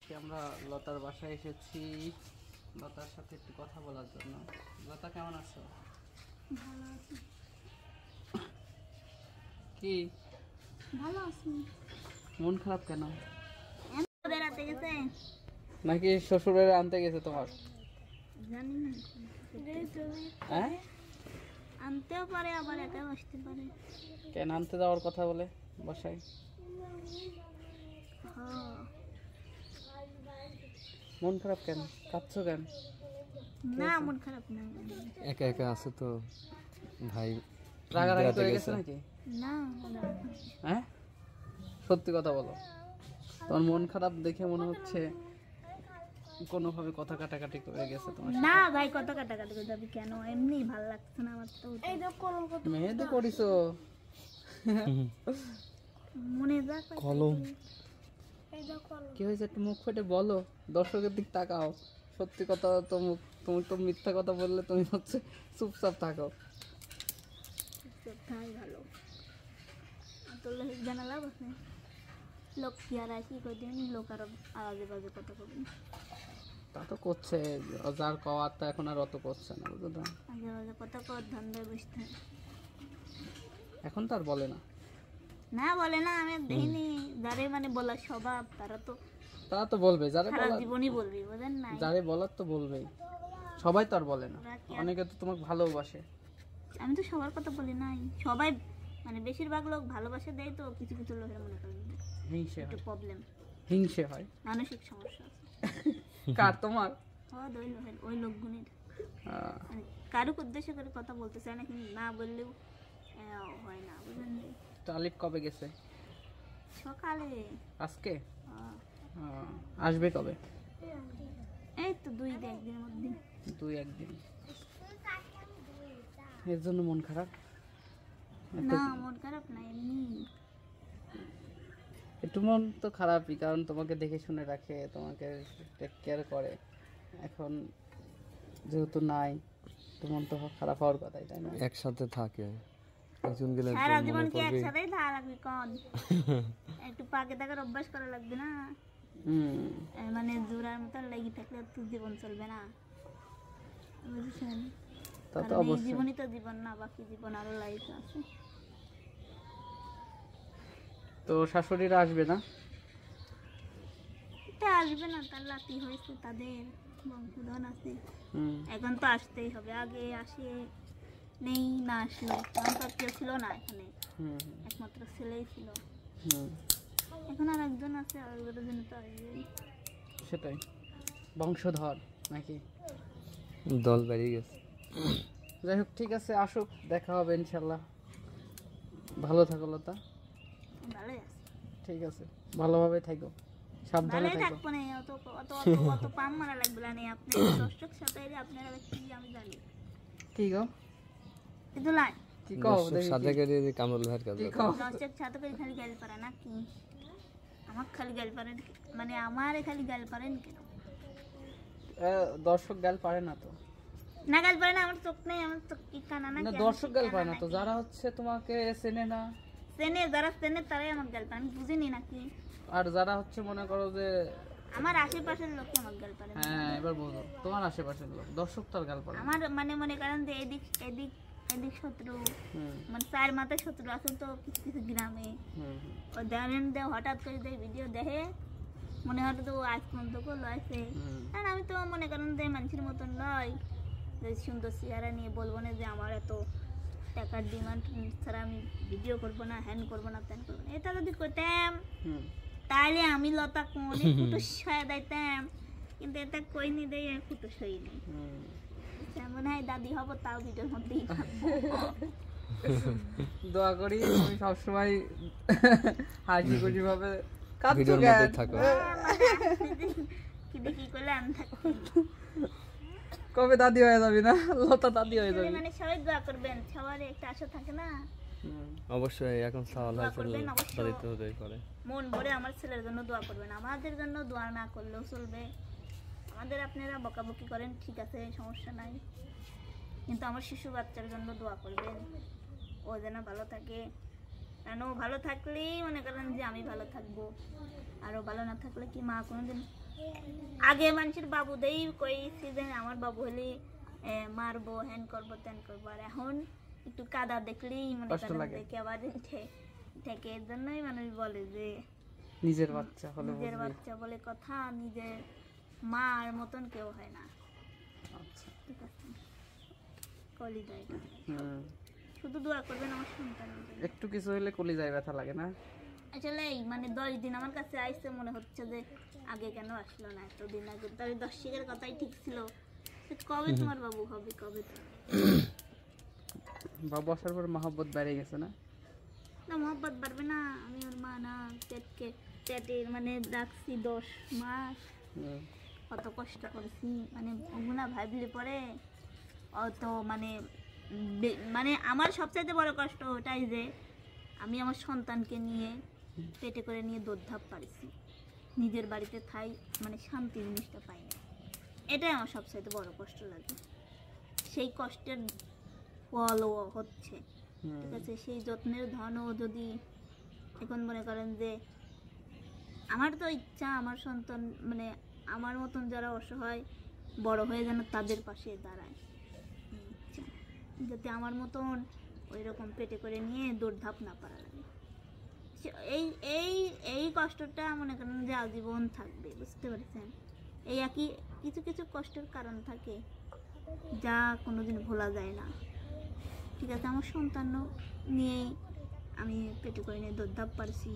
আজকে আমরা লতার বাসায় এসেছি লতার সাথে একটু কথা বলার জন্য। লতা কেমন আছো? ভালো আছি। কি ভালো আছি। মন খারাপ কেন? বেড়াতে গেছে নাকি শ্বশুরের আনতে গেছে তোমার? জানি না। হ্যাঁ, আনতেও পারে আবার একাও আসতে পারে। কেন আনতে যাওয়ার কথা বলে বাসায়? মন খারাপ কেন? কাঁদছো কেন? না মন খারাপ না। একা একা আছে তো ভাই, রাগারাগি করে গেছে নাকি? না হ্যাঁ, সত্যি কথা বলো। তোমার মন খারাপ দেখে মনে হচ্ছে কোনোভাবে কথা কাটাকাটি করে গেছে তোমার। না ভাই, কত কাটাকাটি করে যাবি কেন? এমনি ভালো লাগছে না আমার তো। এই যে কলম কত মেহেদি করিছো? মনে যা কলম এই যে কলম। কি হয়েছে একটু মুখ ফুটে বলো, দর্শকের দিক তাকাও। সত্যি কথা তো তুমি তো মিথ্যা কথা বললে তুমি হচ্ছে চুপচাপ থাকো। তাই ভালো। তোর জানা লাভ আছে? লোক কি আর কি করে দিন, লোক আরো আজে বাজে কথা বলবেন। তা তো করছে, যার কওয়ার তো এখন আর অত করছে না, বুঝলো? আজে বাজে কথা কর, ধান্দায় বসতে। এখন তো আর বলে না। না বলে না, আমি দেখিনি। যারে মানে বলার স্বভাব তারা তো বলবে, যারে সারা বলার জীবনই বলবি, বুঝেন না? যারে বলার তো বলবেই। সবাই তো আর বলে না, অনেকে তো তোমাকে ভালোবাসে। আমি তো সবার কথা বলি নাই। সবাই মানে বেশিরভাগ লোক ভালোবাসা দেয়, তো কিছু কিছু লোকের মনে করেন হিংসে একটু হয়। প্রবলেম, হিংসে হয় মানসিক সমস্যা আছে। কার? তোমার? ওই লোকগুলির আহ, মানে কারুক উদ্দেশ্য করে কথা বলতে চায় না, কিন্তু না বললেও হয় না, বুঝলেন? তো আলিফ কবে গেছে? সকালে। আজকে? আহ, আসবে কবে? এই তো 2-1 দিনের মধ্যে। 2-1 দিন। এর জন্য মন খারাপ? না মন খারাপ না, এমনি। একটু মন তো খারাপই, কারণ তোমাকে দেখে শুনে রাখে, তোমাকে টেক কেয়ার করে। এখন যেহেতু নাই, তো মন তো খারাপ হওয়ার কথাই, তাই না? একসাথে থাকে, একজন গেলে সারা জীবন কি একসাথেই থাকা লাগবে? কোন একটু পাকে থাকার অভ্যাস করা লাগবে না? মানে জোড়ার মতন লেগে থাকলে তো জীবন চলবে না, বুঝছেন? তা তো কারণ এই অবশ্যই। জীবনই তো জীবন না, বাকি জীবন আরো লাইফ আছে। তো শাশুড়িরা আসবে না? এটা আসবে না, তার লাতি হয়েছে, তাদের বংশধন আছে, এখন তো আসতেই হবে। আগে আসে নেই না, আসলো তখন তো কেউ ছিল না এখানে, একমাত্র ছেলেই ছিল। এখন আর একজন আছে, আর একজনের জন্য তো আসবেই। সেটাই, বংশধর নাকি? দল বেরিয়ে গেছে। যাই হোক, ঠিক আছে, আসুক, দেখা হবে ইনশাল্লাহ। ভালো থাকো লতা। ভালোই আছে। ঠিক আছে, ভালোভাবে থাকো, সাবধানে ভালোই থাকো। থাকবো না, অত অত অত পাম মারা লাগবে না। আপনি দর্শক সাথে আপনারা কি আমি জানি কি গো? কিন্তু লাই কি কও? সাথে করে কামরুল ভাইয়ের কাছে কি কও? দর্শক সাথে করে খালি গাল পারে না কি? আমার খালি গাল পারেন, মানে আমারে খালি গাল পারেন কেন? দর্শক গাল পারে না তো? না গাল পারে না, আমার চোখ নেই, আমার চোখ কি কানা না? না, দর্শক গাল পারে না তো, যারা হচ্ছে তোমাকে চেনে না, চেনে, যারা চেনে তারাই আমার গাল পারে। আমি বুঝিনি নাকি? আর যারা হচ্ছে মনে করো যে আমার আশেপাশের লোক আমার গাল পারে। হ্যাঁ, এবার বুঝো, তোমার আশেপাশের লোক, দর্শক তার গাল পারে না। আমার মানে মনে করেন যে এদিক এদিক এদিক শত্রু, মানে 4 মাথায় শত্রু আছে তো কিছু কিছু গ্রামে। ও দেখেন যে হঠাৎ করে যে ভিডিও দেখে মনে হয় তো আজ পর্যন্ত করলো আছে। আর আমি তো মনে করেন যে মানুষের মতন নয় যে সুন্দর চেহারা নিয়ে বলবো না যে আমার এত টাকার ডিমান্ড ছাড়া আমি ভিডিও করবো না, হ্যান করবো না, ত্যান করবো না। এটা যদি করতাম তাহলে আমি লতা কোনে ফুটুস হয়ে দিতাম, কিন্তু এটা কইনি দেয়, ফুটুস হইনি। মনে হয় দাদি হবো, তাও ভিডিওর মধ্যেই দোয়া করি তুমি সবসময় হাসি খুশি ভাবে ভিডিওর মধ্যেই থাকো। কি দেখি করলে আমি থাকি। কবে দাদি হয়ে যাবি না? লতা দাদি হয়ে যাবি। মানে সবাই দোয়া করবেন, সবার একটা আশা থাকে না? অবশ্যই এখন সাওয়াল হয়েছে, দাদিতে হতেই পারে। মন ভরে আমার ছেলের জন্য দোয়া করবেন, আমাদের জন্য দোয়া না করলেও চলবে। আমাদের আপনারা বকাবকি করেন, ঠিক আছে, সমস্যা নাই, কিন্তু আমার শিশু বাচ্চার জন্য দোয়া করবেন, ও যেন ভালো থাকে। কারণ ও ভালো থাকলেই মনে করেন যে আমি ভালো থাকবো, আর ও ভালো না থাকলে কি মা কোনোদিন আগে মানুষের বাবু দেই কইছি যে আমার বাবু হলে মারবো, হ্যান করবো, ত্যান করবো, আর এখন একটু কাদা দেখলেই মনে কষ্ট করেন লাগে। দেখে আবার থেকে এর জন্যই মানুষ বলে যে নিজের বাচ্চা হলে নিজের বুঝবি। বাচ্চা বলে কথা, নিজের মার মতন কেউ হয় না। আচ্ছা। ঠিক আছে, কলিজা এটা। হুম। শুধু দোয়া করবেন আমার সন্তানের জন্য। একটু কিছু হলে কলিজায় ব্যথা লাগে না? আসলে এই মানে 10 দিন আমার কাছে আইসে, মনে হচ্ছে যে আগে কেন আসলো না, এতদিন আগে তার 10 শিখের কথাই ঠিক ছিল। তো কবে তোমার বাবু হবে, কবে? বাবু আসার পর মহব্বত বেড়ে গেছে না? না, মহব্বত বাড়বে না। আমি ওর মা না, পেটের মানে রাখছি 10 মাস, হুম। কত কষ্ট করেছি, মানে ওগুলা ভাবলে পরে অত মানে মানে আমার সবচাইতে বড় কষ্ট ওটাই যে আমি আমার সন্তানকে নিয়ে পেটে করে নিয়ে দৌড়ধাপ পারিছি, নিজের বাড়িতে থাই মানে শান্তি জিনিসটা পাই না। এটাই আমার সবচাইতে বড় কষ্ট লাগে। সেই কষ্টের ফলও হচ্ছে, ঠিক আছে। সেই যত্নের ধনও যদি এখন মনে করেন যে আমার তো ইচ্ছা আমার সন্তান মানে আমার মতন যারা অসহায় বড় হয়ে যেন তাদের পাশে দাঁড়ায়, ইচ্ছা যাতে আমার মতন ওই রকম পেটে করে নিয়ে দৌড়ধাপ না পারা লাগে। এই এই এই কষ্টটা মনে করেন যে আজীবন থাকবে, বুঝতে পারছেন। এই একই কিছু কিছু কষ্টের কারণ থাকে যা কোনোদিন ভোলা যায় না, ঠিক আছে। আমার সন্তান নিয়ে আমি পেটে করে নিয়ে দৌড়ধাপ পারছি,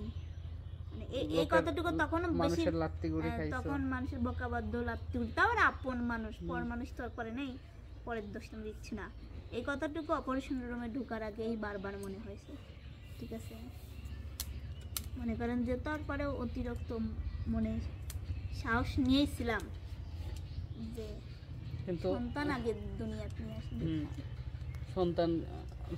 মানে এই কথাটুকু তখন বেশি মানুষের লাত্তি গুড়ি খাইছো। তখন মানুষের বকাবাদ্য লাত্তি গুড়ি, তাও না আপন মানুষ, পর মানুষ তো আর করে নেই, পরের দোষ আমি দিচ্ছি না। এই কথাটুকু অপারেশন রুমে ঢোকার আগেই বারবার মনে হয়েছে, ঠিক আছে। মনে করেন যে তারপরেও অতিরিক্ত মনে সাহস নিয়েছিলাম যে কিন্তু সন্তান আগে দুনিয়াতে নিয়ে আসবে।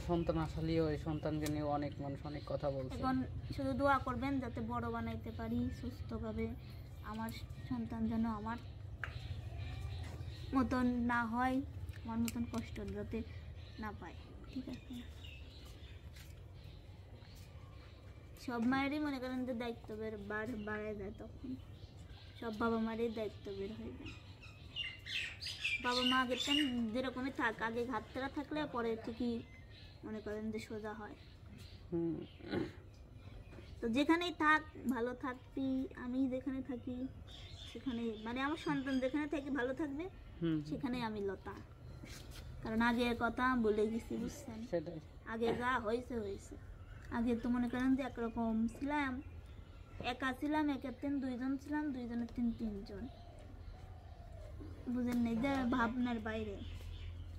সন্তান আসলেও এই সন্তানকে নিয়ে অনেক মানুষ অনেক কথা বলছে। এখন শুধু দোয়া করবেন যাতে বড় বানাইতে পারি সুস্থভাবে, আমার সন্তান যেন আমার মতন না হয়, আমার মতন কষ্ট যাতে না পায়, ঠিক আছে। সব মায়েরই মনে করেন যে দায়িত্ব বাড়ায় যায়, তখন সব বাবা মায়েরই দায়িত্ব বের হয়ে যায়। বাবা মা আগের টাইম যেরকমই থাক, আগে ঘাটতেরা থাকলে পরে ঠিকই মনে করেন যে সোজা হয়। হুম। তো যেখানেই থাক ভালো থাকবি, আমি যেখানে থাকি সেখানে মানে আমার সন্তান যেখানে থাকি ভালো থাকবে, হুম। সেখানে আমি লতা। কারণ আগের কথা বলে গেছি, বুঝছেন। সেটাই। আগে যা হয়েছে হয়েছে। আগে তো মনে করেন যে একরকম ছিলাম, একা ছিলাম, একের তিন দুইজন ছিলাম, দুইজনের তিনজন, বুঝেন নাই যে ভাবনার বাইরে।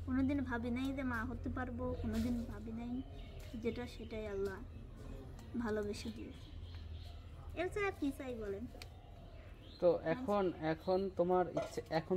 কোনোদিন ভাবি নাই যে মা হতে পারবো, কোনোদিন ভাবি নাই, যেটা সেটাই আল্লাহ ভালোবেসে দিয়েছে। এর ছাড়া কি চাই বলেন। তো এখন তোমার ইচ্ছে এখন